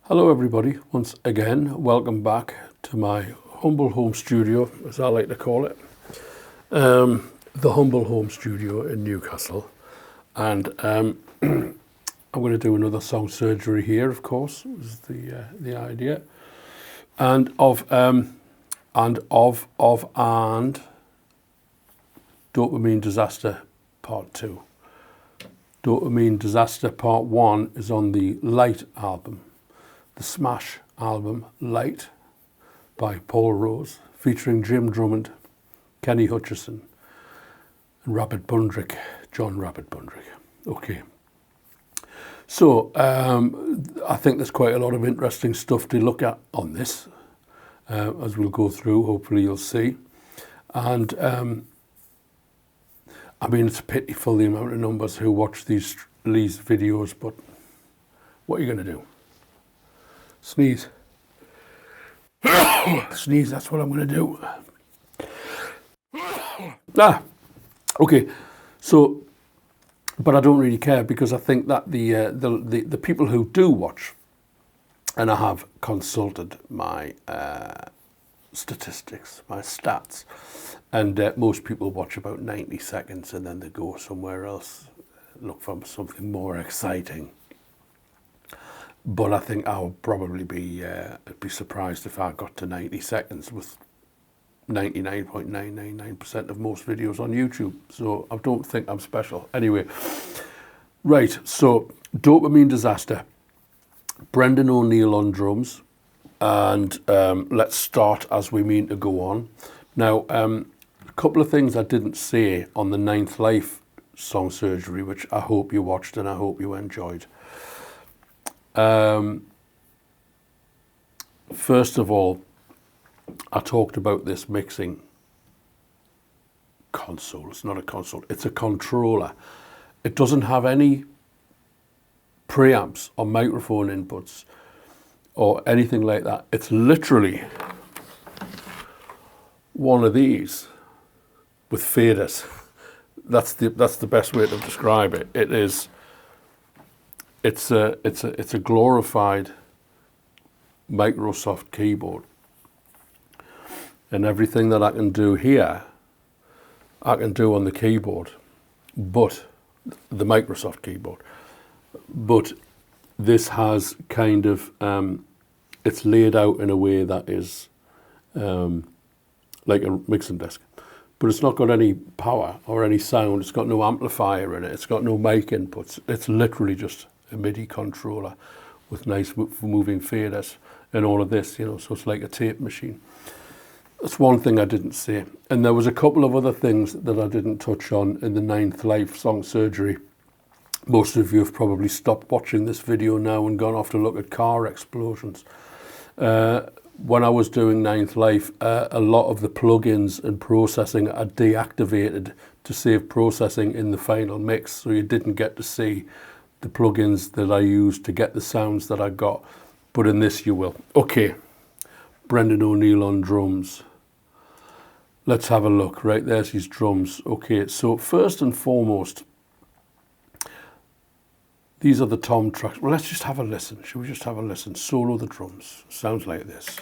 Hello everybody, once again, welcome back to my humble home studio, as I like to call it. The humble home studio in Newcastle. And I'm going to do another song surgery here, of course, was the idea. And Dopamine Disaster Part 2. Dopamine Disaster Part 1 is on the Light album. The smash album Light by Paul Rose, featuring Jim Drummond, Kenny Hutchison, and Rapid Bundrick, John Rapid Bundrick. Okay. So I think there's quite a lot of interesting stuff to look at on this, as we'll go through. Hopefully you'll see. And I mean, it's pitiful the amount of numbers who watch these videos, but what are you going to do? Sneeze. Sneeze, that's what I'm going to do. Okay. So, but I don't really care, because I think that the people who do watch, and I have consulted my statistics, my stats, and most people watch about 90 seconds and then they go somewhere else, look for something more exciting. But I think I'll probably be surprised if I got to 90 seconds with 99.999% of most videos on YouTube. So I don't think I'm special. Anyway, right, so Dopamine Disaster. Brendan O'Neill on drums. And let's start as we mean to go on. Now, a couple of things I didn't say on the Ninth Life song surgery, which I hope you watched and I hope you enjoyed. First of all, I talked about this mixing console. It's not a console, it's a controller. It doesn't have any preamps or microphone inputs or anything like that. It's literally one of these with faders. That's the best way to describe it. It's a glorified Microsoft keyboard, and everything that I can do here, I can do on the keyboard, but the Microsoft keyboard. But this has kind of it's laid out in a way that is like a mixing desk, but it's not got any power or any sound. It's got no amplifier in it. It's got no mic inputs. It's literally just a MIDI controller with nice moving faders and all of this, you know, so it's like a tape machine. That's one thing I didn't say. And there was a couple of other things that I didn't touch on in the Ninth Life song surgery. Most of you have probably stopped watching this video now and gone off to look at car explosions. When I was doing Ninth Life, a lot of the plugins and processing are deactivated to save processing in the final mix, so you didn't get to see the plugins that I used to get the sounds that I got, but in this you will. Okay, Brendan O'Neill on drums. Let's have a look. Right, there's his drums. Okay, so first and foremost, these are the tom tracks. Well, let's just have a listen. Should we just have a listen? Solo the drums. Sounds like this.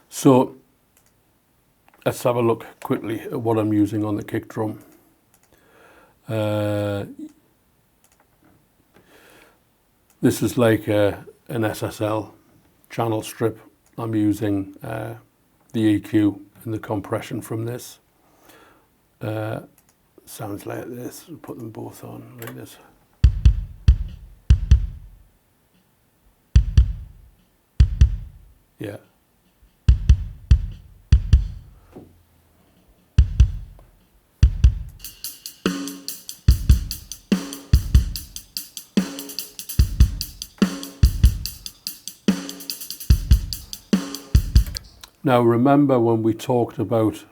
So let's have a look quickly at what I'm using on the kick drum. This is like an SSL channel strip. I'm using the EQ and the compression from this. Sounds like this. I'll put them both on like this. Yeah. Now remember when we talked about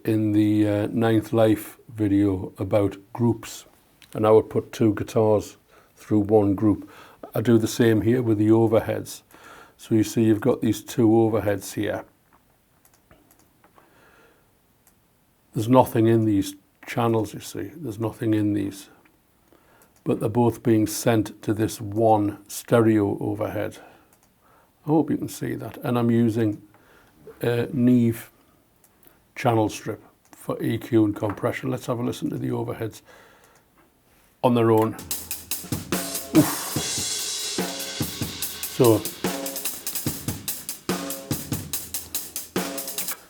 in the Ninth Life video about groups, and I would put 2 guitars through one group. I do the same here with the overheads. So you see you've got these 2 overheads here. There's nothing in these channels, you see. There's nothing in these. But they're both being sent to this one stereo overhead. I hope you can see that. And I'm using a Neve channel strip for EQ and compression. Let's have a listen to the overheads on their own. Oof.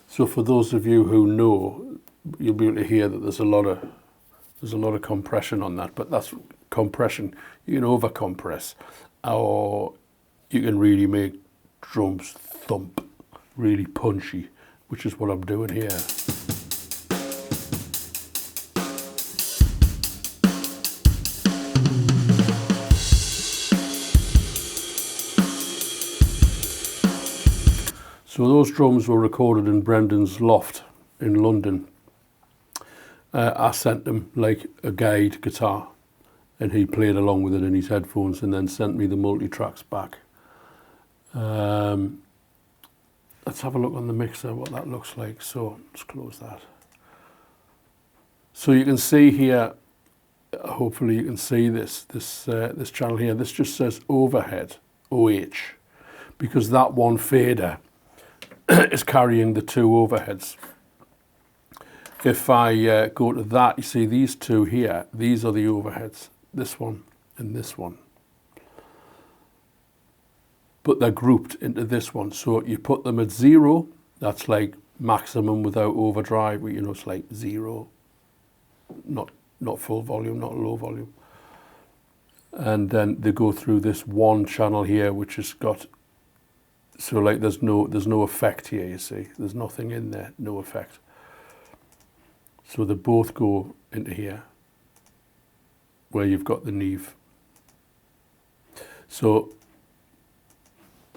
So for those of you who know, you'll be able to hear that there's a lot of compression on that, but that's compression. You can over compress, or you can really make drums thump, really punchy, which is what I'm doing here. So those drums were recorded in Brendan's loft in London. I sent him like a guide guitar, and he played along with it in his headphones and then sent me the multi-tracks back. Let's have a look on the mixer what that looks like. So let's close that. So you can see here, hopefully you can see this channel here. This just says overhead, OH, because that one fader is carrying the 2 overheads. If I go to that, you see these 2 here, these are the overheads, this one and this one. But they're grouped into this one. So you put them at 0, that's like maximum without overdrive, you know, it's like 0, not full volume, not low volume. And then they go through this one channel here, which has got, so like there's no effect here, you see. There's nothing in there, no effect. So they both go into here, where you've got the Neve. So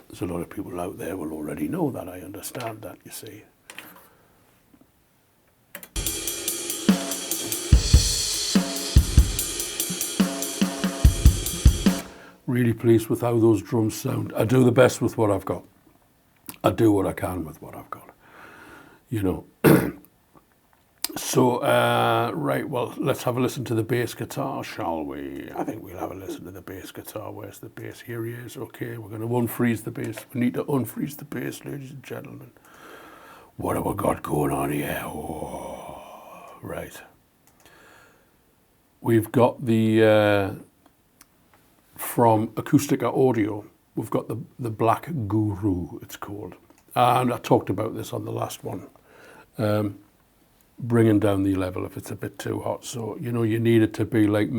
there's a lot of people out there will already know that, I understand that, you see. Really pleased with how those drums sound. I do the best with what I've got. I do what I can with what I've got, you know. So, right, well, let's have a listen to the bass guitar, shall we? I think we'll have a listen to the bass guitar. Where's the bass? Here he is. Okay, we're going to unfreeze the bass. We need to unfreeze the bass, ladies and gentlemen. What have we got going on here? Oh, right. We've got the, from Acoustica Audio, we've got the Black Guru, it's called. And I talked about this on the last one. Bringing down the level if it's a bit too hot. So, you know, you need it to be like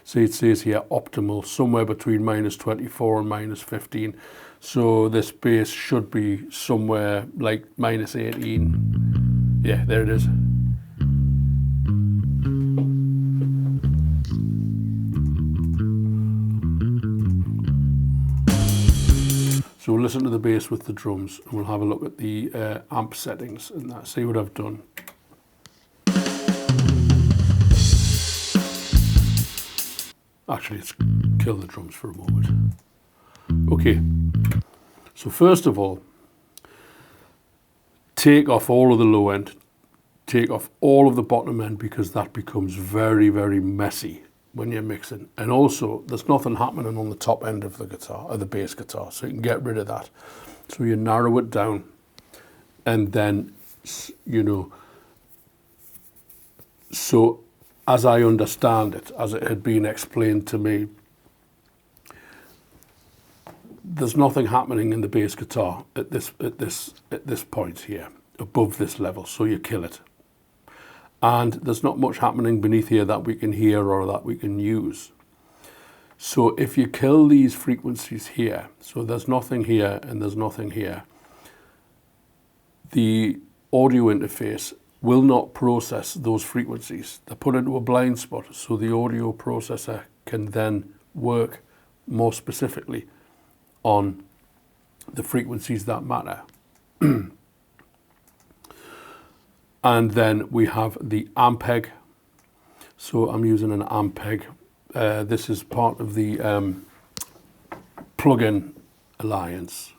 see it says here optimal, somewhere between -24 and -15. So this bass should be somewhere like -18. Yeah, there it is. So we'll listen to the bass with the drums, and we'll have a look at the amp settings and that, see what I've done. Actually, let's kill the drums for a moment. Okay, so first of all, take off all of the low end, take off all of the bottom end, because that becomes very, very messy when you're mixing. And also, there's nothing happening on the top end of the guitar, or the bass guitar, so you can get rid of that. So you narrow it down, and then, you know, so as I understand it, as it had been explained to me, there's nothing happening in the bass guitar at this point here, above this level, so you kill it. And there's not much happening beneath here that we can hear or that we can use. So if you kill these frequencies here, so there's nothing here and there's nothing here, the audio interface will not process those frequencies. They're put into a blind spot, so the audio processor can then work more specifically on the frequencies that matter. And then we have the Ampeg. So I'm using an Ampeg. This is part of the plugin alliance.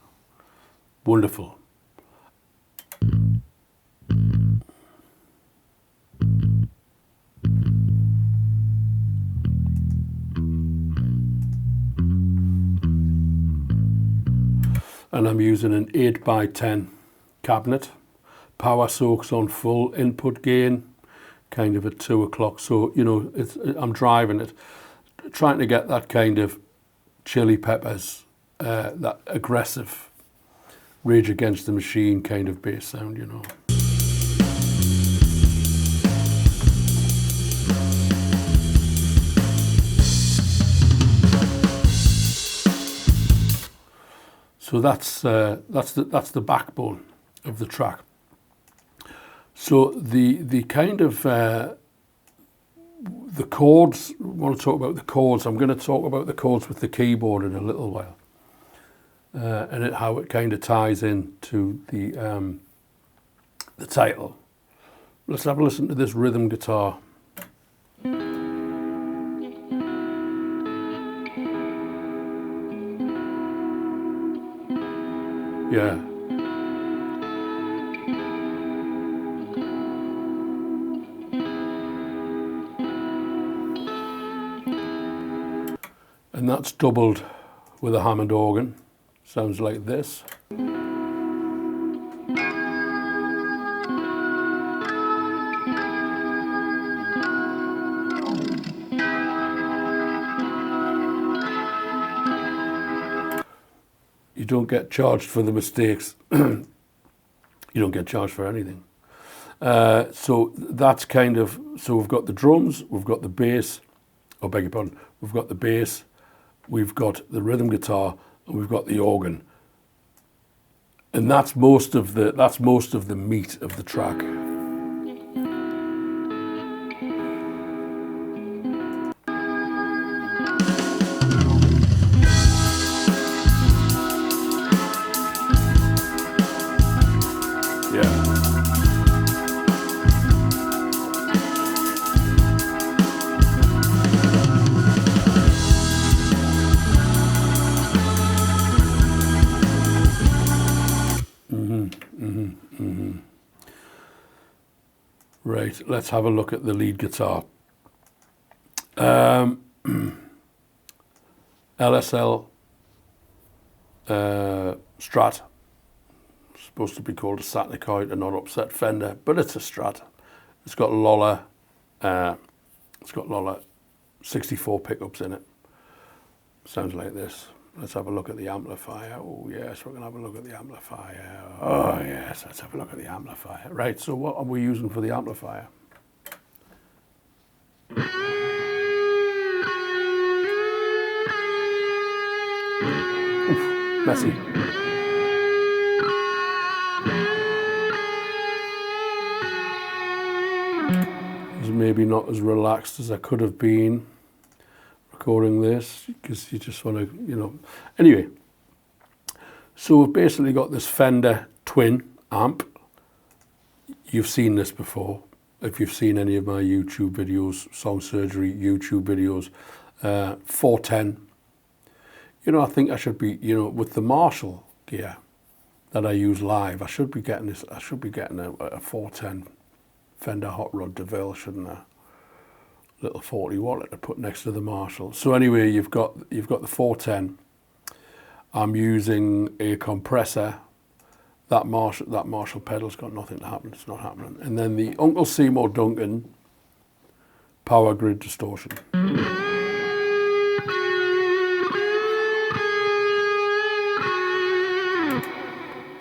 Wonderful. And I'm using an 8x10 cabinet. Power soaks on full, input gain kind of at 2 o'clock. So, you know, I'm driving it, trying to get that kind of Chili Peppers, that aggressive Rage Against the Machine kind of bass sound, you know. So that's the backbone of the track. So the kind of the chords. I want to talk about the chords. I'm going to talk about the chords with the keyboard in a little while, and how it kind of ties in to the title. Let's have a listen to this rhythm guitar. Yeah. And that's doubled with a Hammond organ. Sounds like this. You don't get charged for the mistakes. You don't get charged for anything. So that's kind of, so we've got the drums, we've got the bass, oh, beg your pardon, we've got the bass, we've got the rhythm guitar, and we've got the organ. And that's most of the meat of the track. Right, let's have a look at the lead guitar. LSL Strat. Supposed to be called a Satnicoid and not upset Fender, but it's a Strat. It's got Lola 64 pickups in it. Sounds like this. Let's have a look at the amplifier. Oh yes, we're going to have a look at the amplifier. Oh yes, let's have a look at the amplifier. Right, so what are we using for the amplifier? Oof, messy. It's maybe not as relaxed as I could have been recording this, because you just want to, you know. Anyway, so we've basically got this Fender twin amp. You've seen this before. If you've seen any of my YouTube videos, Song Surgery YouTube videos, 410. You know, I think I should be, you know, with the Marshall gear that I use live, I should be getting this. I should be getting a 410 Fender Hot Rod DeVille, shouldn't I? Little 40 wallet to put next to the Marshall. So anyway, you've got the 410. I'm using a compressor. That Marshall pedal's got nothing to happen. It's not happening. And then the Uncle Seymour Duncan power grid distortion.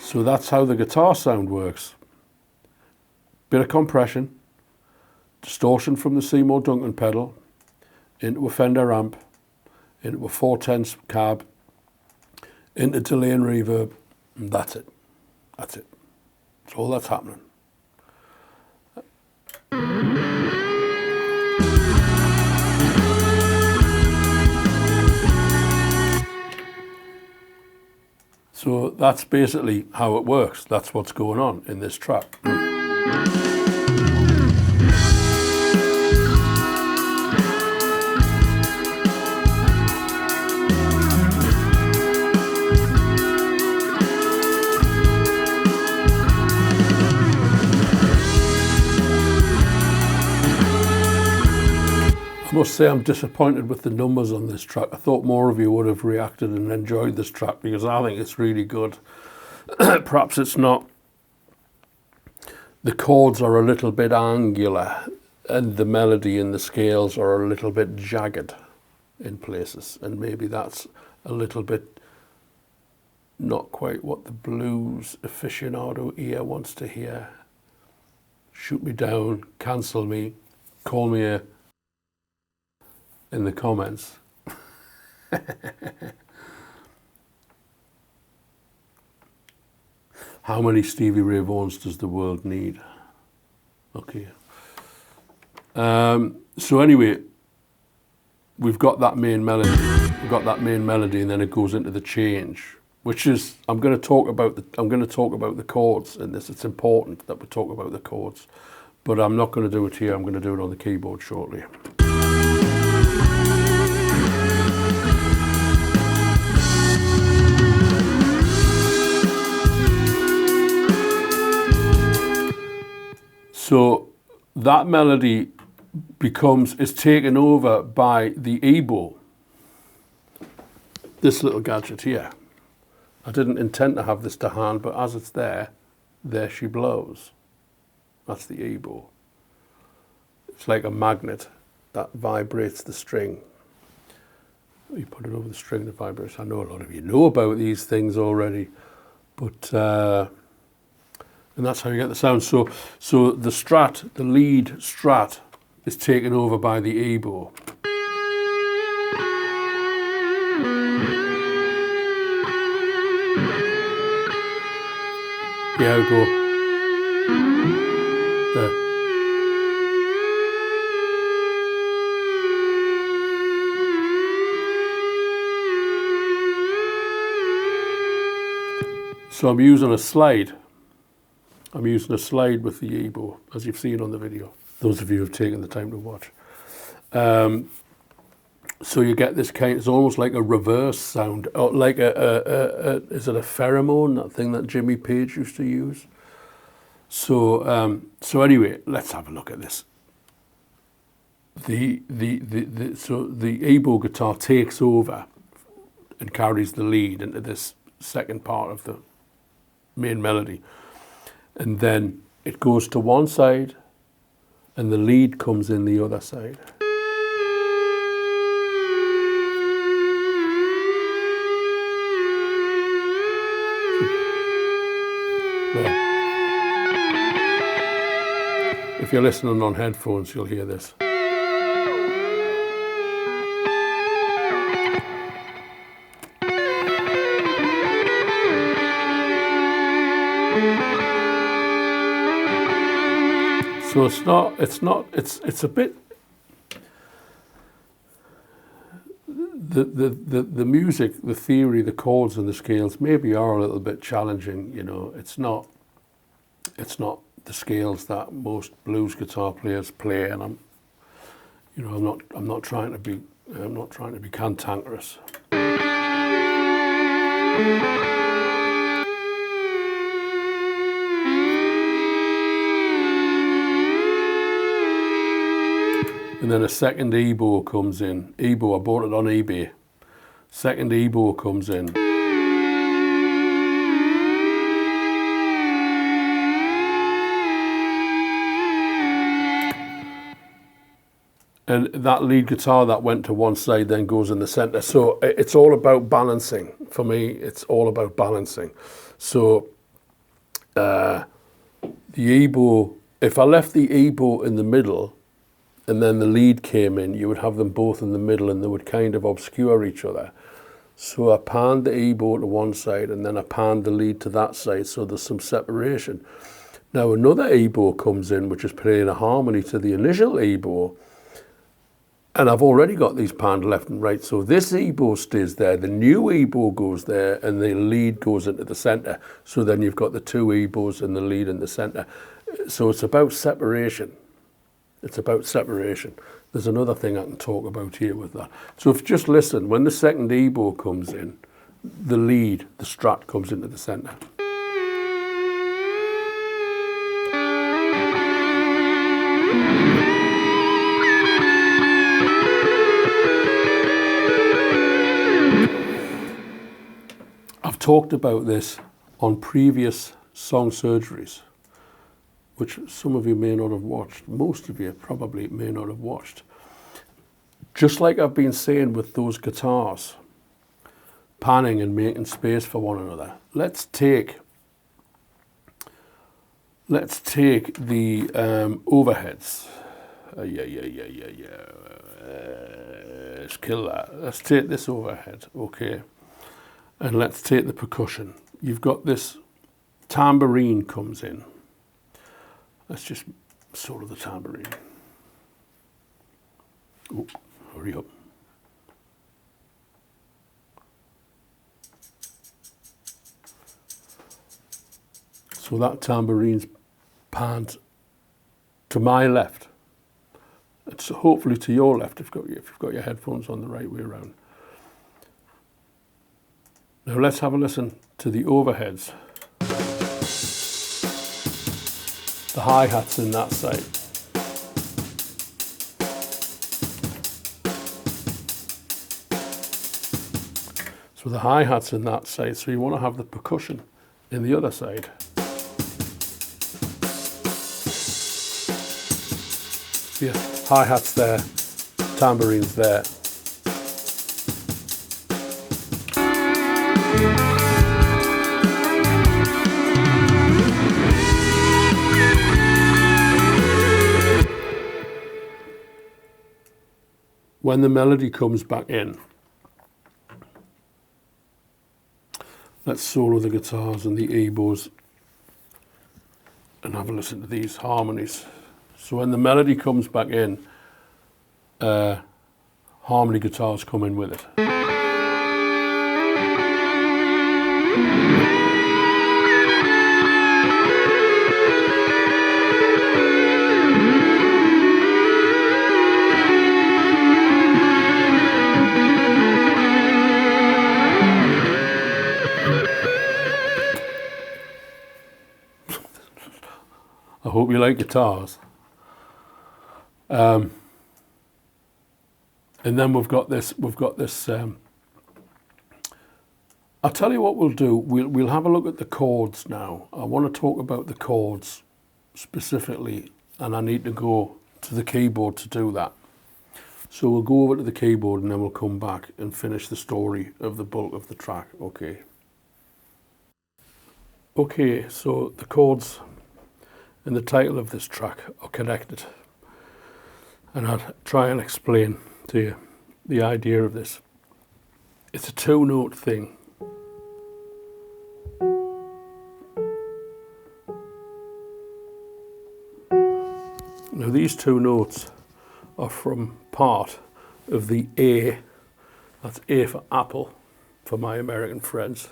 So that's how the guitar sound works. Bit of compression, distortion from the Seymour Duncan pedal into a Fender amp, into a 410 cab, into delay and reverb, and that's it. That's it. That's all that's happening. So that's basically how it works. That's what's going on in this track. must say I'm disappointed with the numbers on this track. I thought more of you would have reacted and enjoyed this track because I think it's really good. Perhaps it's not. The chords are a little bit angular and the melody and the scales are a little bit jagged in places, and maybe that's a little bit not quite what the blues aficionado ear wants to hear. Shoot me down, cancel me, call me a in the comments. How many Stevie Ray Vaughans does the world need? Okay. So anyway, we've got that main melody. We've got that main melody, and then it goes into the change, which is I'm going to talk about the chords in this. It's important that we talk about the chords, but I'm not going to do it here. I'm going to do it on the keyboard shortly. So that melody is taken over by the ebow, this little gadget here. I didn't intend to have this to hand, but as it's there she blows. That's the ebow. It's like a magnet that vibrates the string. You put it over the string that vibrates. I know a lot of you know about these things already, but and that's how you get the sound. So the strat, the lead strat, is taken over by the ebow. Yeah, I'll go. There. So I'm using a slide. I'm using a slide with the ebow, as you've seen on the video, those of you who have taken the time to watch. So you get this kind, it's almost like a reverse sound, or like is it a pheromone, that thing that Jimmy Page used to use? So anyway, let's have a look at this. So the ebow guitar takes over and carries the lead into this second part of the main melody. And then it goes to one side and the lead comes in the other side. There. If you're listening on headphones, you'll hear this. So it's a bit, the music, the theory, the chords and the scales maybe are a little bit challenging, you know. It's not the scales that most blues guitar players play, and I'm not trying to be cantankerous. And then a second ebow comes in. Ebow, I bought it on eBay. Second ebow comes in. And that lead guitar that went to one side then goes in the center. So it's all about balancing. For me, it's all about balancing. So the ebow, if I left the ebow in the middle, and then the lead came in, you would have them both in the middle and they would kind of obscure each other. So I panned the ebow to one side and then I panned the lead to that side, so there's some separation. Now another ebow comes in, which is playing a harmony to the initial ebow, and I've already got these panned left and right, so this ebow stays there, the new ebow goes there, and the lead goes into the center. So then you've got the two ebows and the lead in the center. So it's about separation. It's about separation. There's another thing I can talk about here with that. So if just listen, when the second ebow comes in, the lead, the strat comes into the center. talked about this on previous song surgeries, which some of you may not have watched. Most of you probably may not have watched. Just like I've been saying with those guitars, panning and making space for one another. Let's take the overheads. Let's kill that. Let's take this overhead, okay, and let's take the percussion. You've got this tambourine comes in. Let's just solo the tambourine. Oh, hurry up. So that tambourine's panned to my left. It's hopefully to your left if you've got your headphones on the right way around. Now let's have a listen to the overheads. The hi-hats in that side. So the hi-hats in that side, so you want to have the percussion in the other side. Yeah, hi-hats there, tambourines there. When the melody comes back in, let's solo the guitars and the oboes and have a listen to these harmonies. So when the melody comes back in, harmony guitars come in with it. I hope you like guitars. And then we've got this, I'll tell you what we'll do. We'll have a look at the chords now. I want to talk about the chords specifically, and I need to go to the keyboard to do that. So we'll go over to the keyboard and then we'll come back and finish the story of the bulk of the track, okay? Okay, so the chords in the title of this track are connected. And I'll try and explain to you the idea of this. It's a two-note thing. Now these two notes are from part of the A, that's A for apple for my American friends.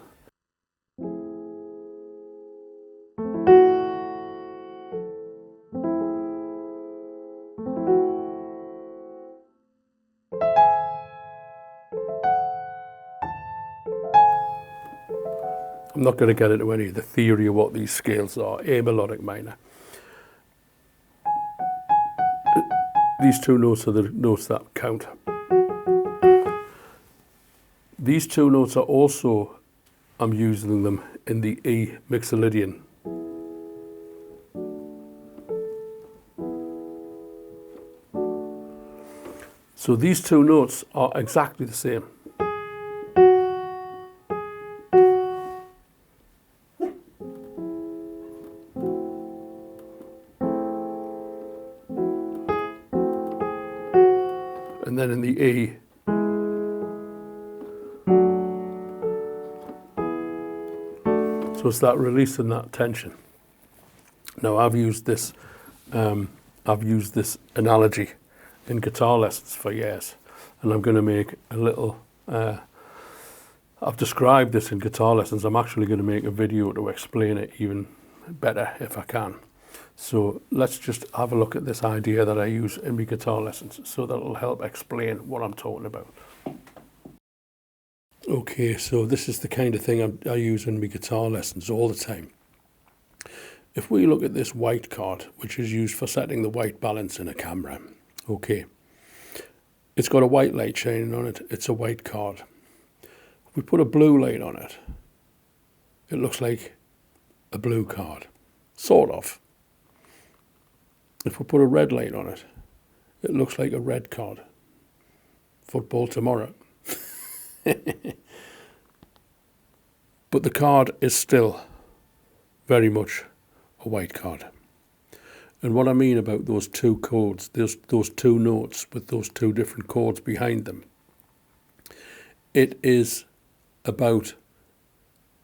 I'm not going to get into any of the theory of what these scales are. A melodic minor. These two notes are the notes that count. These two notes are also, I'm using them in the E mixolydian. So these two notes are exactly the same. And then in the E, so it's that release and that tension. Now I've used this analogy in guitar lessons for years, and I'm going to make a little. I've described this in guitar lessons. I'm actually going to make a video to explain it even better if I can. So let's just have a look at this idea that I use in my guitar lessons, so that it'll help explain what I'm talking about. Okay, so this is the kind of thing I use in my guitar lessons all the time. If we look at this white card, which is used for setting the white balance in a camera, okay, it's got a white light shining on it, it's a white card. If we put a blue light on it, it looks like a blue card, sort of. If we put a red light on it, it looks like a red card. Football tomorrow. But the card is still very much a white card. And what I mean about those two chords, those two notes with those two different chords behind them, it is about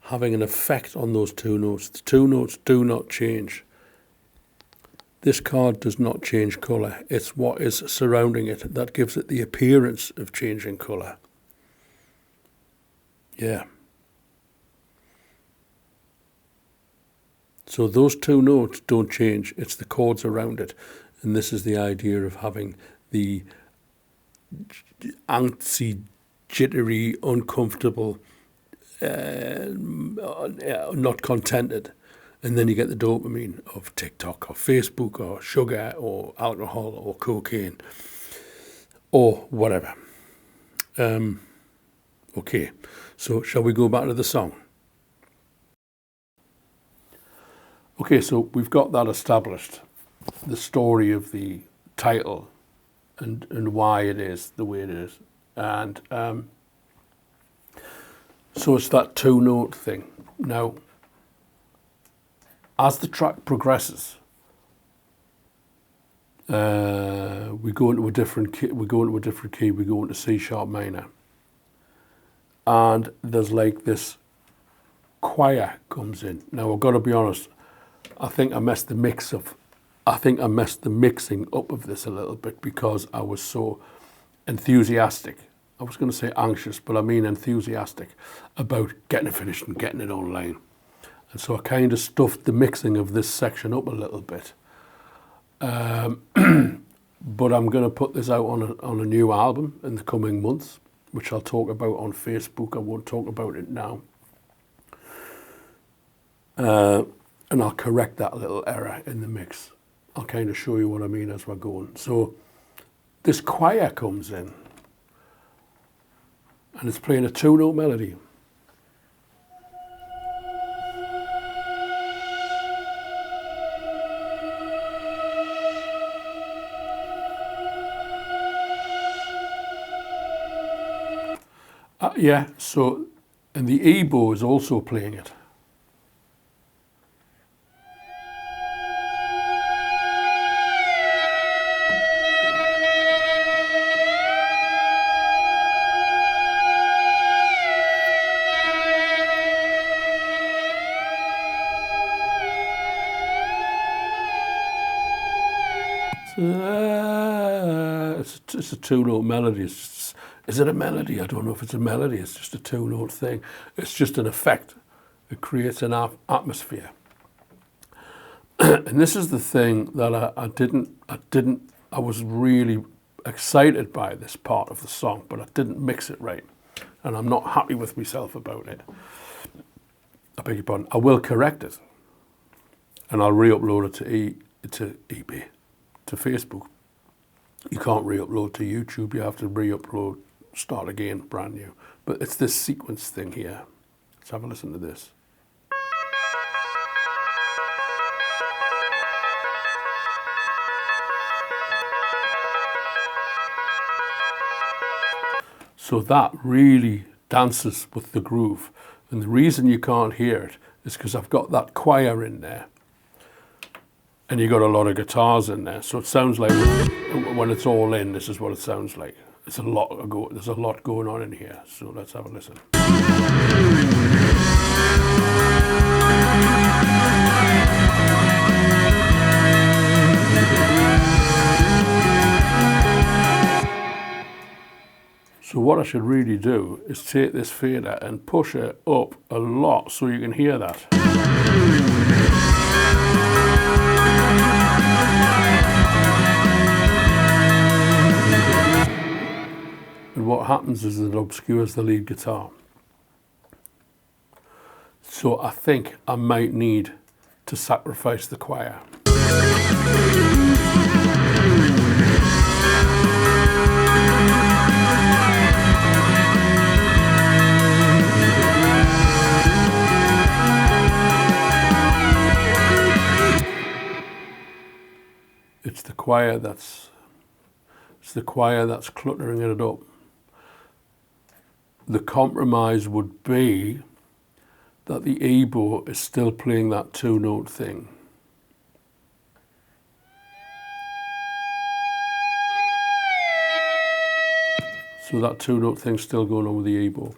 having an effect on those two notes. The two notes do not change. This card does not change colour. It's what is surrounding it that gives it the appearance of changing colour. Yeah. So those two notes don't change. It's the chords around it. And this is the idea of having the antsy, jittery, uncomfortable, not contented. And then you get the dopamine of TikTok or Facebook or sugar or alcohol or cocaine or whatever. Okay, so shall we go back to the song? Okay, so we've got that established, the story of the title and why it is the way it is. And so it's that two-note thing. Now, as the track progresses, we go into a different key. We go into C sharp minor, and there's like this choir comes in. Now I've got to be honest. I think I messed the mixing up of this a little bit because I was so enthusiastic. I was going to say anxious, but I mean enthusiastic about getting it finished and getting it online. And so I kind of stuffed the mixing of this section up a little bit. But I'm going to put this out on a new album in the coming months, which I'll talk about on Facebook. I won't talk about it now. And I'll correct that little error in the mix. I'll kind of show you what I mean as we're going. So this choir comes in and it's playing a two-note melody. Yeah, so, and the E-bow is also playing it. It's a two-note melody. Is it a melody? I don't know if it's a melody. It's just a two-note thing. It's just an effect. It creates an atmosphere. And this is the thing that I was really excited by this part of the song, but I didn't mix it right. And I'm not happy with myself about it. I beg your pardon. I will correct it. And I'll re-upload it to eBay, to Facebook. You can't re-upload to YouTube. You have to re-upload, start again, brand new. But it's this sequence thing here. Let's have a listen to this. So that really dances with the groove. And the reason you can't hear it is because I've got that choir in there. And you got a lot of guitars in there. So it sounds like when it's all in, this is what it sounds like. There's a lot going on in here. So let's have a listen. So what I should really do is take this fader and push it up a lot so you can hear that. And what happens is it obscures the lead guitar. So I think I might need to sacrifice the choir. it's the choir that's cluttering it up. The compromise would be that the E-bow is still playing that 2-note thing. So that 2-note thing's still going on with the E-bow.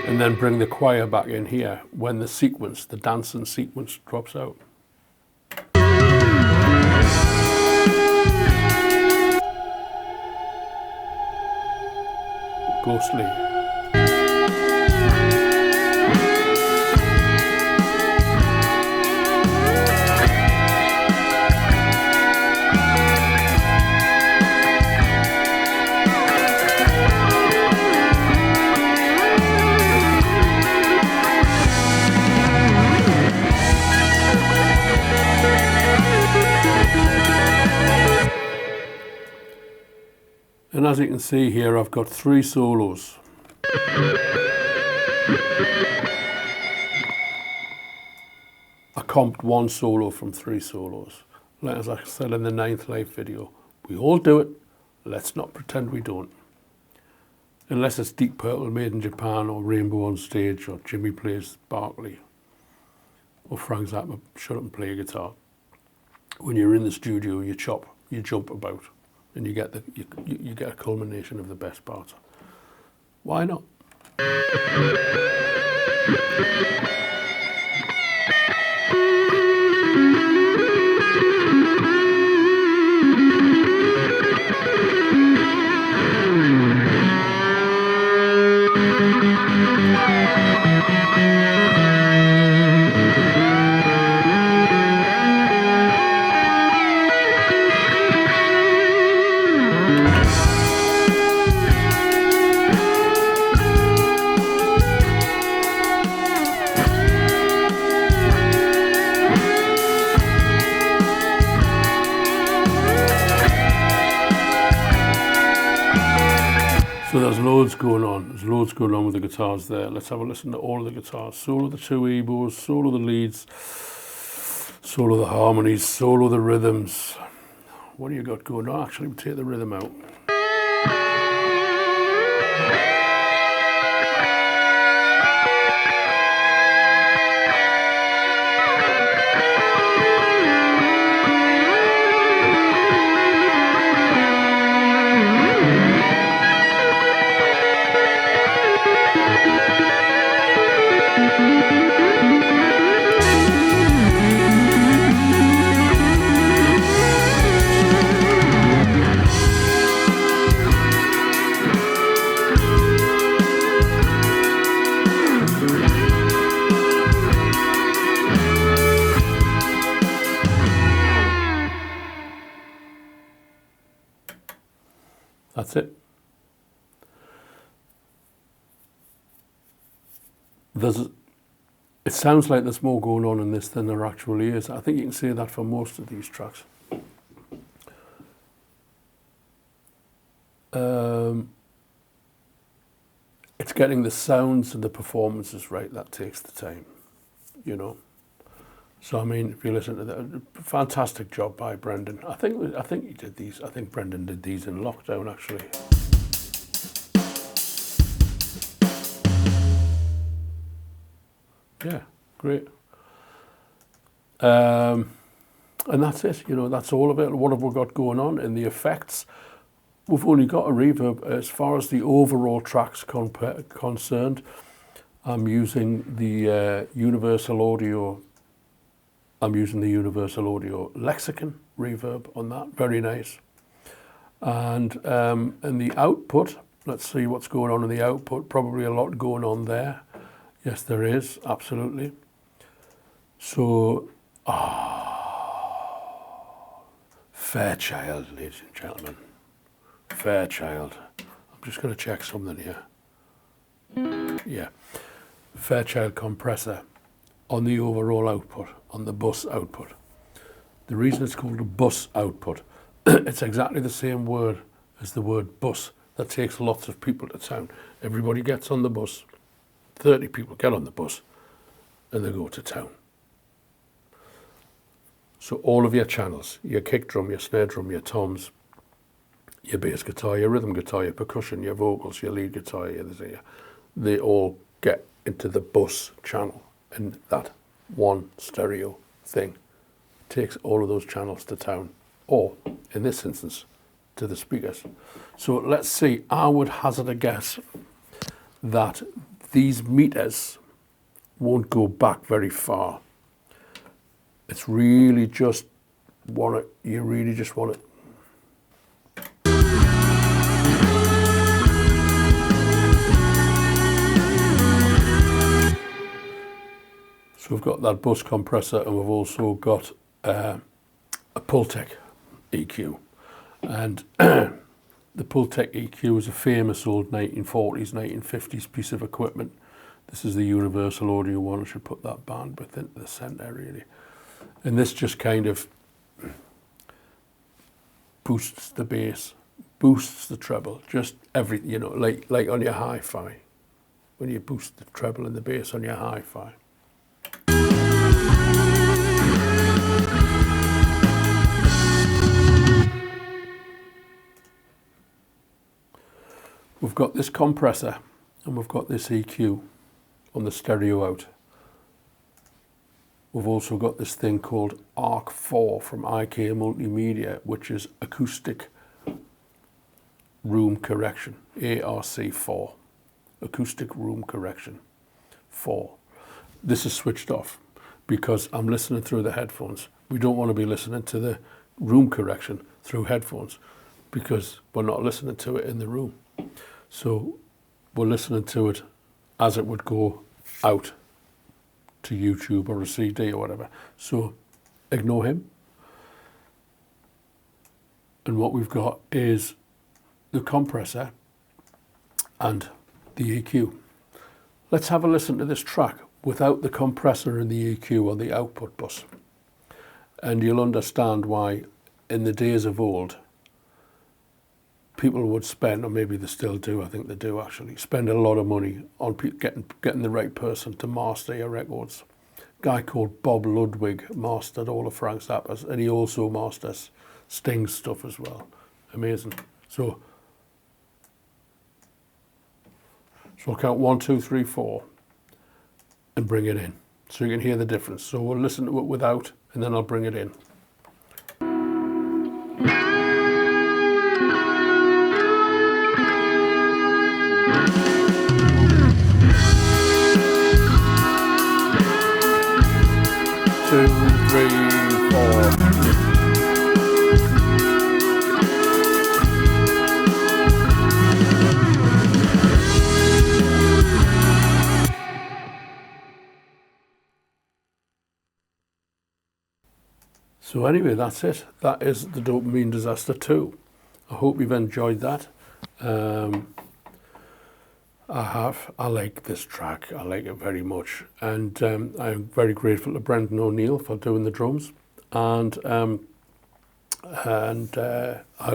And then bring the choir back in here when the sequence, the dancing sequence, drops out. Ghostly. And as you can see here, I've got 3 solos. I comped 1 solo from 3 solos. Like as I said in the 9th live video, we all do it, let's not pretend we don't. Unless it's Deep Purple Made in Japan, or Rainbow on Stage, or Jimmy Plays Barkley, or Frank Zappa, Shut Up and Play a Guitar. When you're in the studio, you chop, you jump about, and you get you get a culmination of the best parts. Why not? So there's loads going on. There's loads going on with the guitars there. Let's have a listen to all of the guitars. Solo the 2 E-bows, solo the leads, solo the harmonies, solo the rhythms. What do you got going on? Actually, we'll take the rhythm out. That's it. It sounds like there's more going on in this than there actually is. I think you can say that for most of these tracks. It's getting the sounds and the performances right that takes the time, you know. So I mean, if you listen to that, fantastic job by Brendan. I think he did these. I think Brendan did these in lockdown actually. Yeah, great. And that's it. You know, that's all of it. What have we got going on in the effects? We've only got a reverb. As far as the overall track's concerned, I'm using the Universal Audio. I'm using the Universal Audio Lexicon reverb on that. Very nice. And in the output, let's see what's going on in the output. Probably a lot going on there. Yes, there is, absolutely. So, Fairchild, ladies and gentlemen. Fairchild. I'm just going to check something here. Yeah. Fairchild compressor on the overall output, on the bus output. The reason it's called a bus output, it's exactly the same word as the word bus that takes lots of people to town. Everybody gets on the bus, 30 people get on the bus, and they go to town. So all of your channels, your kick drum, your snare drum, your toms, your bass guitar, your rhythm guitar, your percussion, your vocals, your lead guitar, they all get into the bus channel. And that one stereo thing takes all of those channels to town, or in this instance, to the speakers. So let's see, I would hazard a guess that these meters won't go back very far. It's really just you really just want it. So we've got that bus compressor, and we've also got a Pultec EQ. And the Pultec EQ is a famous old 1940s, 1950s piece of equipment. This is the Universal Audio one. I should put that bandwidth into the center, really. And this just kind of boosts the bass, boosts the treble, just everything, like on your hi-fi, when you boost the treble and the bass on your hi-fi. We've got this compressor and we've got this EQ on the stereo out. We've also got this thing called ARC4 from IK Multimedia, which is acoustic room correction, ARC4, acoustic room correction 4. This is switched off because I'm listening through the headphones. We don't want to be listening to the room correction through headphones because we're not listening to it in the room. So we're listening to it as it would go out to YouTube or a CD or whatever. So ignore him. And what we've got is the compressor and the EQ. Let's have a listen to this track without the compressor and the EQ on the output bus. And you'll understand why in the days of old, people would spend, or maybe they still do, I think they do actually, spend a lot of money on getting the right person to master your records. A guy called Bob Ludwig mastered all of Frank Zappa's, and he also masters Sting's stuff as well. Amazing. So I'll count 1, 2, 3, 4 and bring it in so you can hear the difference. So we'll listen to it without, and then I'll bring it in. Two, three, four. So anyway, that's it. That is the Dopamine Disaster 2. I hope you've enjoyed that. I have. I like this track. I like it very much. And I'm very grateful to Brendan O'Neill for doing the drums. And I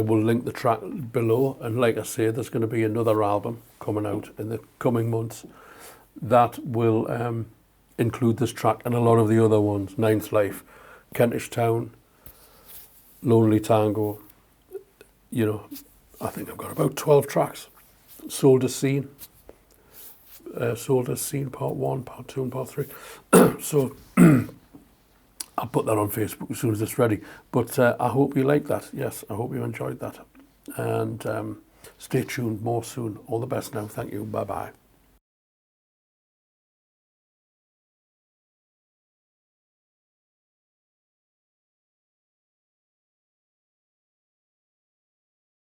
will link the track below. And like I say, there's going to be another album coming out in the coming months that will include this track and a lot of the other ones. Ninth Life, Kentish Town, Lonely Tango. You know, I think I've got about 12 tracks. Sold as Seen. Sold as Seen Part 1, Part 2 and Part 3. So I'll put that on Facebook as soon as it's ready. But I hope you like that. Yes, I hope you enjoyed that. And stay tuned more soon. All the best now. Thank you. Bye-bye.